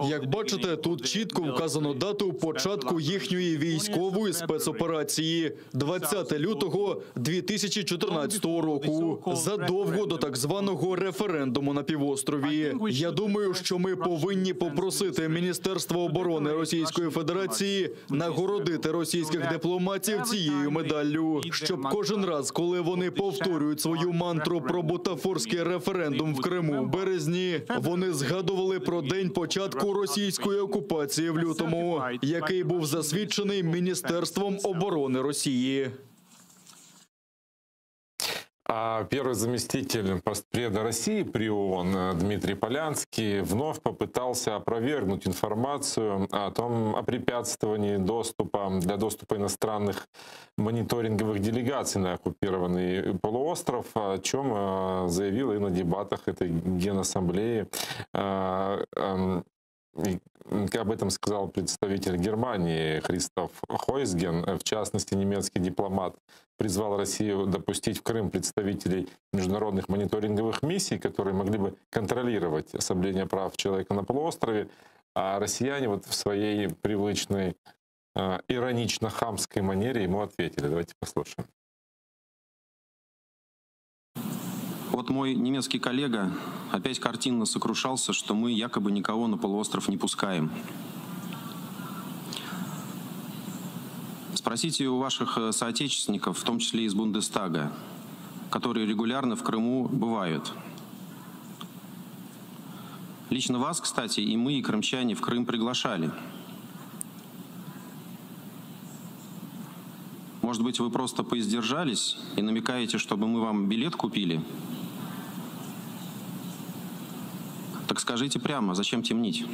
Як бачите, тут чітко вказано дату початку їхньої військової спецоперації – 20 лютого 2014 року, задовго до так званого референдуму на півострові. Я думаю, що ми повинні попросити Міністерство оборони Російської Федерації нагородити російських дипломатів цією медаллю, щоб кожен раз, коли вони повторюють свою мантру про бутафорський референдум в Криму в березні, вони згадували про день початку російської окупації в лютому, який був засвідчений Міністерством оборони Росії. Первый заместитель постпреда России при ООН Дмитрий Полянский вновь попытался опровергнуть информацию о препятствовании для доступа иностранных мониторинговых делегаций на оккупированный полуостров, о чем заявил и на дебатах этой Генассамблеи. Об этом сказал представитель Германии Христоф Хойсген. В частности, немецкий дипломат призвал Россию допустить в Крым представителей международных мониторинговых миссий, которые могли бы контролировать соблюдение прав человека на полуострове. А россияне вот в своей привычной иронично-хамской манере ему ответили. Давайте послушаем. Вот мой немецкий коллега опять картинно сокрушался, что мы якобы никого на полуостров не пускаем. Спросите у ваших соотечественников, в том числе из Бундестага, которые регулярно в Крыму бывают. Лично вас, кстати, и мы, и крымчане в Крым приглашали. Может быть, вы просто поиздержались и намекаете, чтобы мы вам билет купили? Так скажите прямо, зачем темнить?